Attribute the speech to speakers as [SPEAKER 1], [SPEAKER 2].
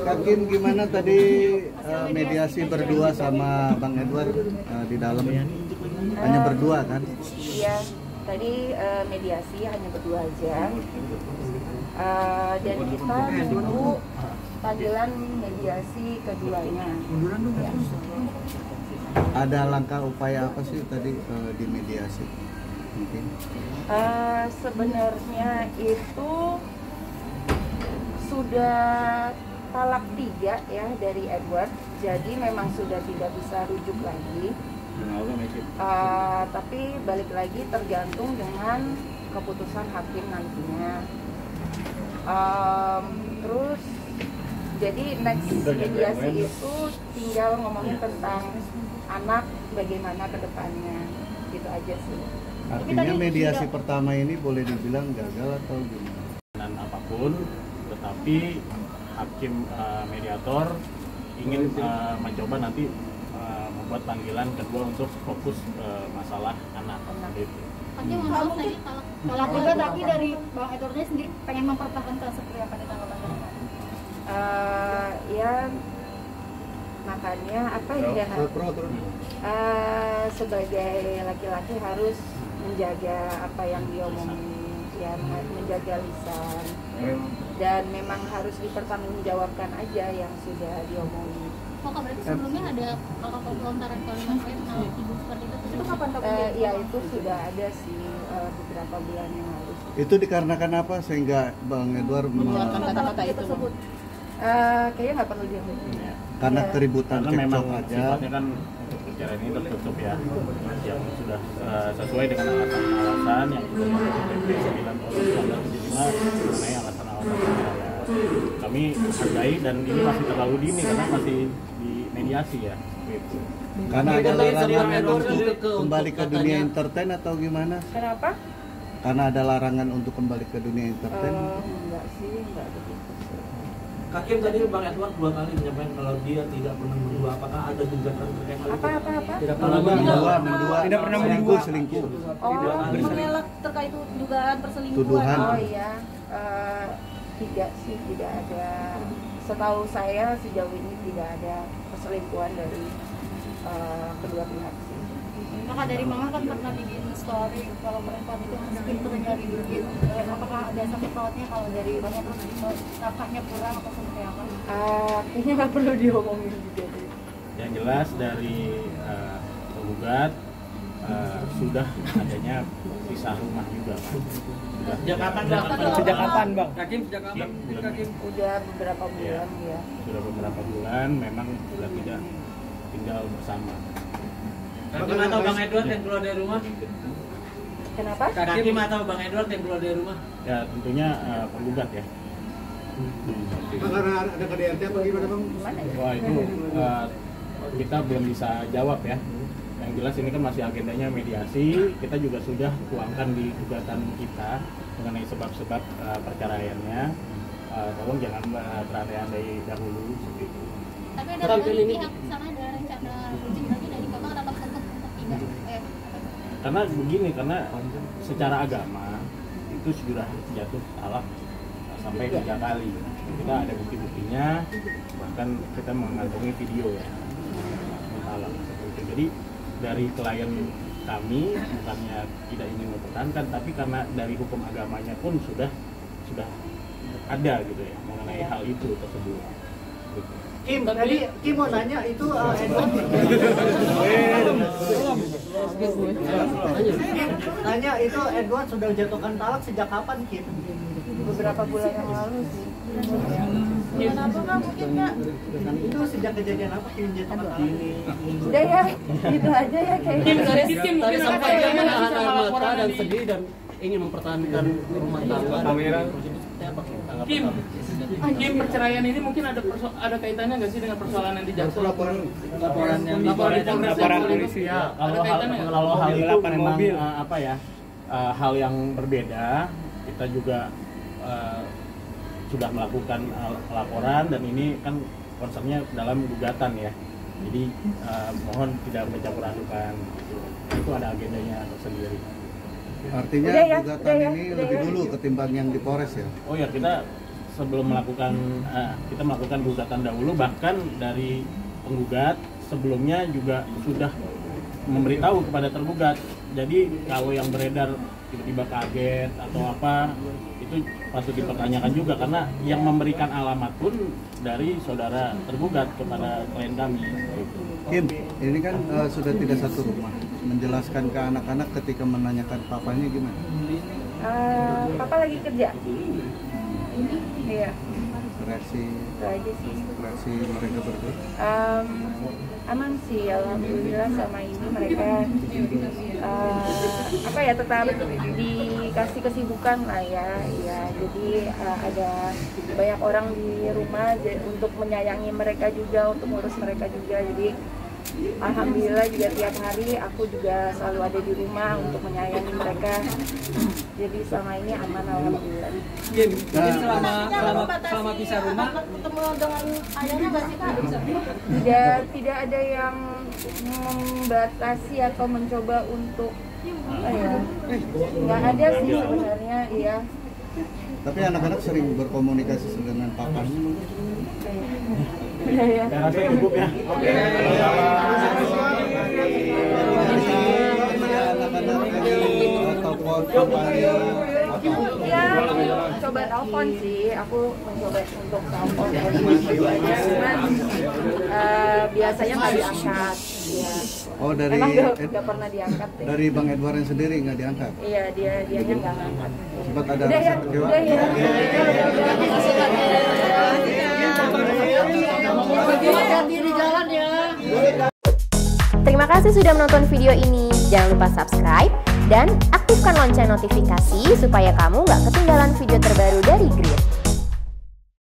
[SPEAKER 1] Hakim, gimana tadi mediasi berdua sama Bang Edward di dalam? Hanya berdua kan?
[SPEAKER 2] Iya, tadi mediasi hanya berdua aja. Dan kita tunggu panggilan mediasi keduanya. Ya.
[SPEAKER 1] Ada langkah upaya apa sih tadi di mediasi? Mungkin?
[SPEAKER 2] Sebenarnya itu sudah talak 3 ya dari Edward, jadi memang sudah tidak bisa rujuk lagi. Tapi balik lagi tergantung dengan keputusan hakim nantinya. Terus jadi next mediasi itu tinggal ngomongin tentang anak, bagaimana ke depannya, gitu aja sih.
[SPEAKER 1] Artinya mediasi pertama ini boleh dibilang gagal atau gimana?
[SPEAKER 3] Dan apapun, tetapi hakim mediator ingin mencoba nanti membuat panggilan kedua untuk fokus masalah anak.
[SPEAKER 4] Hakim mau tadi talak juga, tapi dari Bang Edwardnya sendiri pengen mempertahankan seperti apa di tanggapan Bapak?
[SPEAKER 2] Ya makanya apa ya? Sebagai laki-laki harus menjaga apa yang diomongin, ya menjaga lisan, dan memang harus dipertanggungjawabkan aja yang sudah diomongin.
[SPEAKER 4] Oh, berarti sebelumnya ada lontaran kalimat ibu seperti itu kapan
[SPEAKER 2] Ya itu sudah ada sih beberapa bulan yang lalu.
[SPEAKER 1] Itu dikarenakan apa sehingga Bang Edward
[SPEAKER 2] mengeluarkan kata-kata itu? Kayaknya nggak perlu diomongin.
[SPEAKER 1] Karena keributan
[SPEAKER 3] Karena memang
[SPEAKER 1] aja.
[SPEAKER 3] sifatnya kan bicara ini tertutup ya, yang sudah sesuai dengan alasan-alasan yang sudah PP 9 tahun 1975 mengenai alasan-alasan ya. Kami hargai dan ini masih terlalu dini karena masih di mediasi ya. Gitu.
[SPEAKER 1] Karena ada larangan untuk kembali ke dunia entertain atau gimana?
[SPEAKER 2] Kenapa?
[SPEAKER 1] Karena ada larangan untuk kembali ke dunia entertain.
[SPEAKER 2] Enggak sih, enggak begitu.
[SPEAKER 5] Hakim tadi Bang Edward 2 kali menyampaikan kalau dia tidak pernah berdua. Apakah ada gugatan terkait hal itu?
[SPEAKER 2] Apa?
[SPEAKER 5] Tidak pernah
[SPEAKER 1] Mendua. Tidak pernah selingkuh.
[SPEAKER 4] mengelak terkait dugaan perselingkuhan?
[SPEAKER 1] Tuduhan.
[SPEAKER 2] Oh iya, tidak sih, tidak ada. Setahu saya sejauh ini tidak ada perselingkuhan dari kedua pihak sih.
[SPEAKER 4] Maka dari Mama kan pernah bikin story kalau perempuan itu harus pintar nyari duit. Apakah ada sakit pautnya kalau dari banyak kakaknya kurang atau seperti apa?
[SPEAKER 2] Kayaknya nggak perlu diomongin juga deh.
[SPEAKER 3] Yang jelas dari penggugat sudah adanya pisah rumah juga kan.
[SPEAKER 5] Sejak kapan Bang? Hakim sejak kapan?
[SPEAKER 2] Udah beberapa bulan ya.
[SPEAKER 3] Sudah beberapa bulan memang sudah tidak tinggal bersama.
[SPEAKER 5] Hakim atau Bang Edward yang keluar dari rumah?
[SPEAKER 2] Kenapa?
[SPEAKER 5] Hakim atau Bang Edward yang keluar dari rumah?
[SPEAKER 3] Ya tentunya penggugat ya.
[SPEAKER 1] Karena ada KDRT apa gimana Bang?
[SPEAKER 2] Gimana ya?
[SPEAKER 3] Wah itu kita belum bisa jawab ya. Yang jelas ini kan masih agendanya mediasi. Kita juga sudah tuangkan di gugatan kita mengenai sebab-sebab perceraiannya. Tolong jangan berandai-andai dahulu seperti itu.
[SPEAKER 4] Tapi ada pihak sana ada rencana rujuk lagi dari kakak tetap untuk tidak?
[SPEAKER 3] Karena begini, karena secara agama itu sudah jatuh talak sampai 3 kali. Kita ada bukti-buktinya, bahkan kita mengantongi video ya talak seperti itu. Jadi dari klien kami bukannya tidak ingin mempertahankan, tapi karena dari hukum agamanya pun sudah ada gitu ya mengenai hal itu tersebut. Gitu.
[SPEAKER 5] Kim, tadi Kim mau nanya itu Edward. Tanya itu Edward sudah jatuhkan talak sejak kapan Kim?
[SPEAKER 2] Beberapa bulan yang lalu sih.
[SPEAKER 4] Kenapa Kak? Mungkin Kak?
[SPEAKER 5] Itu sejak kejadian apa Kim jatuhkan talak ini?
[SPEAKER 2] Udah ya, gitu aja ya kayaknya.
[SPEAKER 6] Tadi sampaikan menahan air mata dan sedih dan ingin mempertahankan rumah tangga.
[SPEAKER 7] Kim, perceraian ini mungkin ada kaitannya nggak sih dengan persoalan yang di Jaksa?
[SPEAKER 1] Laporan yang
[SPEAKER 7] laporan polisi ya.
[SPEAKER 3] Kalau hal itu memang hal yang berbeda, kita juga sudah melakukan laporan dan ini kan concernnya dalam gugatan ya. Jadi mohon tidak mencampur adukan. Itu ada agendanya tersendiri.
[SPEAKER 1] Artinya
[SPEAKER 2] Udah ya,
[SPEAKER 1] gugatan
[SPEAKER 2] udah ya,
[SPEAKER 1] ini
[SPEAKER 2] udah
[SPEAKER 1] lebih
[SPEAKER 2] ya.
[SPEAKER 1] dulu ketimbang yang di Polres ya?
[SPEAKER 3] Oh ya, kita sebelum melakukan kita melakukan gugatan dahulu, bahkan dari penggugat sebelumnya juga sudah memberitahu kepada tergugat. Jadi kalau yang beredar tiba-tiba kaget atau apa, itu patut dipertanyakan juga, karena yang memberikan alamat pun dari saudara tergugat kepada klien kami.
[SPEAKER 1] Kim, ini kan sudah tidak satu rumah. Menjelaskan ke anak-anak ketika menanyakan papanya gimana?
[SPEAKER 2] Papa lagi kerja. Iya.
[SPEAKER 1] Reaksi
[SPEAKER 2] Itu aja sih.
[SPEAKER 1] mereka berdua?
[SPEAKER 2] Aman sih, alhamdulillah. Sama ini mereka apa ya, tetap dikasih kesibukan lah ya. Jadi ada banyak orang di rumah untuk menyayangi mereka juga, untuk ngurus mereka juga. Jadi alhamdulillah juga tiap hari aku juga selalu ada di rumah untuk menyayangi mereka. Jadi selama ini aman, alhamdulillah.
[SPEAKER 6] Mungkin selama pisah rumah
[SPEAKER 4] ketemu dengan ayahnya nggak sih Kak?
[SPEAKER 2] Tidak ada yang membatasi atau mencoba untuk nggak ada sih sebenarnya, iya.
[SPEAKER 1] Tapi anak-anak sering berkomunikasi dengan papanya.
[SPEAKER 2] Ya.
[SPEAKER 3] Rasa cukup ya.
[SPEAKER 1] Oke. Anak-anak telepon papanya apa?
[SPEAKER 2] Ya, coba telepon sih. Aku mencoba untuk telepon. Cuman biasanya nggak diangkat. Ya.
[SPEAKER 1] Oh, dari
[SPEAKER 2] Emang nggak pernah diangkat deh.
[SPEAKER 1] dari Bang Edward yang sendiri nggak diangkat?
[SPEAKER 2] Iya, dianya nggak ngangkat.
[SPEAKER 1] Sempat ada
[SPEAKER 2] Udah ya,
[SPEAKER 1] rasa kecewa?
[SPEAKER 2] udah ya.
[SPEAKER 4] Hati-hati di jalan ya.
[SPEAKER 8] Terima kasih sudah menonton video ini. Jangan lupa subscribe dan aktifkan lonceng notifikasi supaya kamu nggak ketinggalan video terbaru dari Grid.